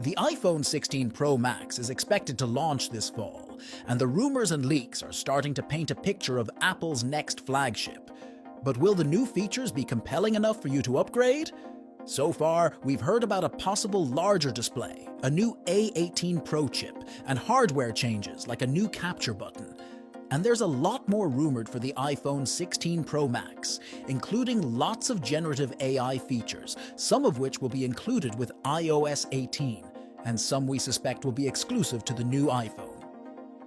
The iPhone 16 Pro Max is expected to launch this fall, and the rumors and leaks are starting to paint a picture of Apple's next flagship. But will the new features be compelling enough for you to upgrade? So far, we've heard about a possible larger display, a new A18 Pro chip, and hardware changes like a new capture button. And there's a lot more rumored for the iPhone 16 Pro Max, including lots of generative AI features, some of which will be included with iOS 18, and some we suspect will be exclusive to the new iPhone.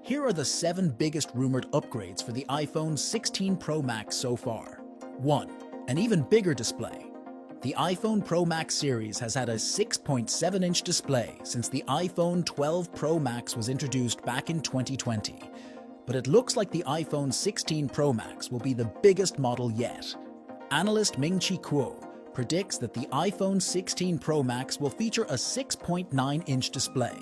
Here are the 7 biggest rumored upgrades for the iPhone 16 Pro Max so far. 1. An even bigger display. The iPhone Pro Max series has had a 6.7-inch display since the iPhone 12 Pro Max was introduced back in 2020. But it looks like the iPhone 16 Pro Max will be the biggest model yet. Analyst Ming-Chi Kuo predicts that the iPhone 16 Pro Max will feature a 6.9-inch display.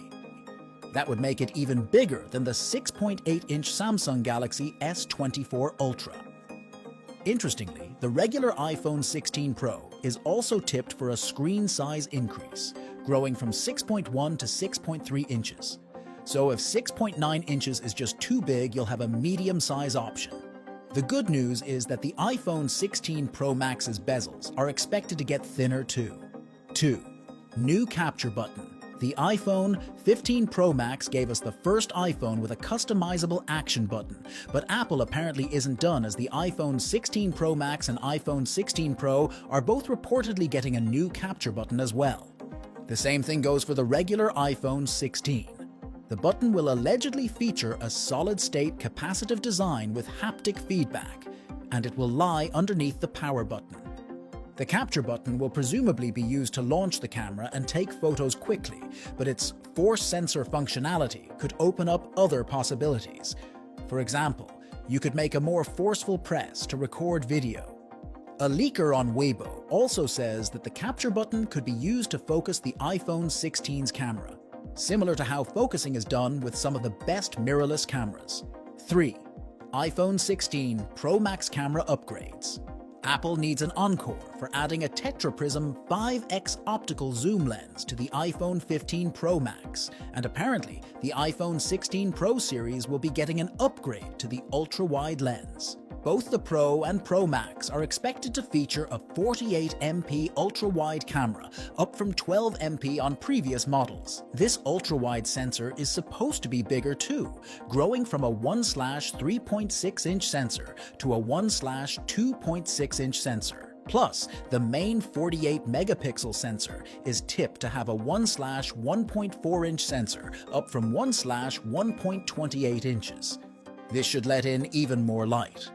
That would make it even bigger than the 6.8-inch Samsung Galaxy S24 Ultra. Interestingly, the regular iPhone 16 Pro is also tipped for a screen size increase, growing from 6.1 to 6.3 inches. So if 6.9 inches is just too big, you'll have a medium-size option. The good news is that the iPhone 16 Pro Max's bezels are expected to get thinner too. 2. New capture button. The iPhone 15 Pro Max gave us the first iPhone with a customizable action button, but Apple apparently isn't done, as the iPhone 16 Pro Max and iPhone 16 Pro are both reportedly getting a new capture button as well. The same thing goes for the regular iPhone 16. The button will allegedly feature a solid-state capacitive design with haptic feedback, and it will lie underneath the power button. The capture button will presumably be used to launch the camera and take photos quickly, but its force sensor functionality could open up other possibilities. For example, you could make a more forceful press to record video. A leaker on Weibo also says that the capture button could be used to focus the iPhone 16's camera, similar to how focusing is done with some of the best mirrorless cameras. 3. iPhone 16 Pro Max camera upgrades. Apple needs an encore for adding a tetraprism 5x optical zoom lens to the iPhone 15 Pro Max, and apparently the iPhone 16 Pro series will be getting an upgrade to the ultra-wide lens. Both the Pro and Pro Max are expected to feature a 48MP ultra-wide camera, up from 12MP on previous models. This ultra-wide sensor is supposed to be bigger too, growing from a 1/3.6-inch sensor to a 1/2.6-inch sensor. Plus, the main 48-megapixel sensor is tipped to have a 1/1.4-inch sensor, up from 1/1.28 inches. This should let in even more light.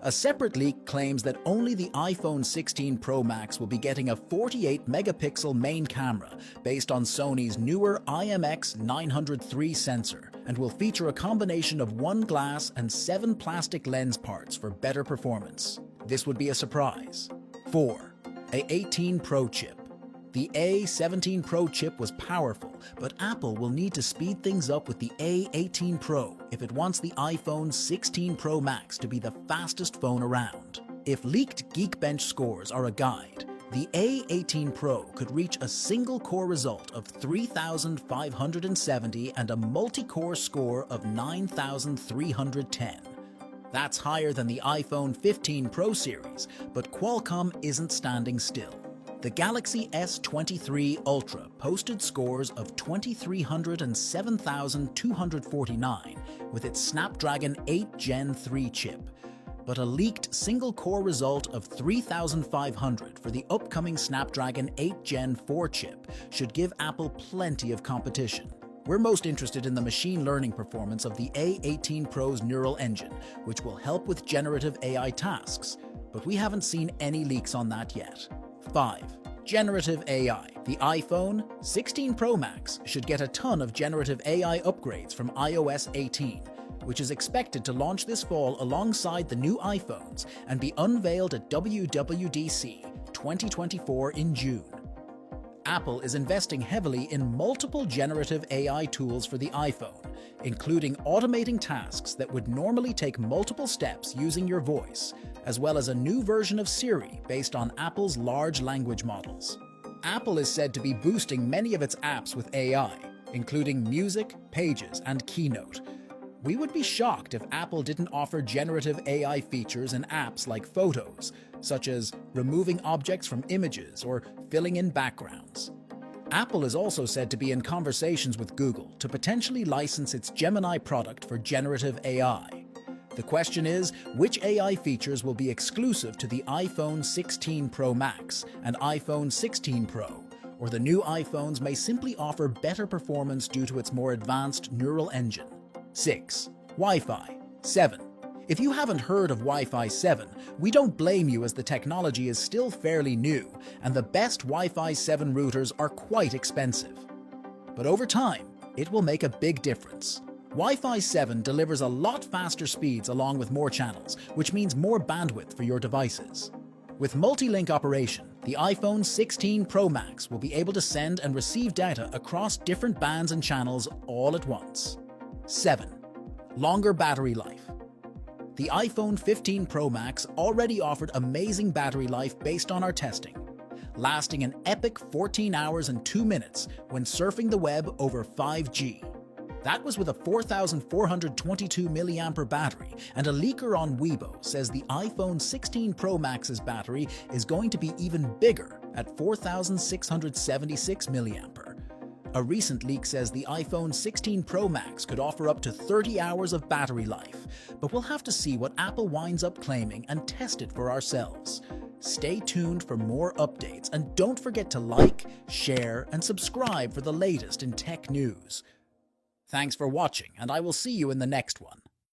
A separate leak claims that only the iPhone 16 Pro Max will be getting a 48-megapixel main camera based on Sony's newer IMX900 sensor, and will feature a combination of 1 glass and 7 plastic lens parts for better performance. This would be a surprise. 4. A18 Pro chip. The A17 Pro chip was powerful, but Apple will need to speed things up with the A18 Pro if it wants the iPhone 16 Pro Max to be the fastest phone around. If leaked Geekbench scores are a guide, the A18 Pro could reach a single-core result of 3,570 and a multi-core score of 9,310. That's higher than the iPhone 15 Pro series, but Qualcomm isn't standing still. The Galaxy S23 Ultra posted scores of 2,300 and 7,249 with its Snapdragon 8 Gen 3 chip, but a leaked single-core result of 3,500 for the upcoming Snapdragon 8 Gen 4 chip should give Apple plenty of competition. We're most interested in the machine learning performance of the A18 Pro's neural engine, which will help with generative AI tasks, but we haven't seen any leaks on that yet. 5. Generative AI. The iPhone 16 Pro Max should get a ton of generative AI upgrades from iOS 18, which is expected to launch this fall alongside the new iPhones and be unveiled at WWDC 2024 in June. Apple is investing heavily in multiple generative AI tools for the iPhone, including automating tasks that would normally take multiple steps using your voice, as well as a new version of Siri based on Apple's large language models. Apple is said to be boosting many of its apps with AI, including Music, Pages, and Keynote. We would be shocked if Apple didn't offer generative AI features in apps like Photos, such as removing objects from images or filling in backgrounds. Apple is also said to be in conversations with Google to potentially license its Gemini product for generative AI. The question is, which AI features will be exclusive to the iPhone 16 Pro Max and iPhone 16 Pro, or the new iPhones may simply offer better performance due to its more advanced neural engine. 6. Wi-Fi 7. If you haven't heard of Wi-Fi 7, we don't blame you as the technology is still fairly new and the best Wi-Fi 7 routers are quite expensive. But over time, it will make a big difference. Wi-Fi 7 delivers a lot faster speeds along with more channels, which means more bandwidth for your devices. With multi-link operation, the iPhone 16 Pro Max will be able to send and receive data across different bands and channels all at once. 7. Longer battery life. The iPhone 15 Pro Max already offered amazing battery life based on our testing, lasting an epic 14 hours and 2 minutes when surfing the web over 5G. That was with a 4,422 mAh battery, and a leaker on Weibo says the iPhone 16 Pro Max's battery is going to be even bigger at 4,676 mAh. A recent leak says the iPhone 16 Pro Max could offer up to 30 hours of battery life, but we'll have to see what Apple winds up claiming and test it for ourselves. Stay tuned for more updates, and don't forget to like, share, and subscribe for the latest in tech news. Thanks for watching, and I will see you in the next one.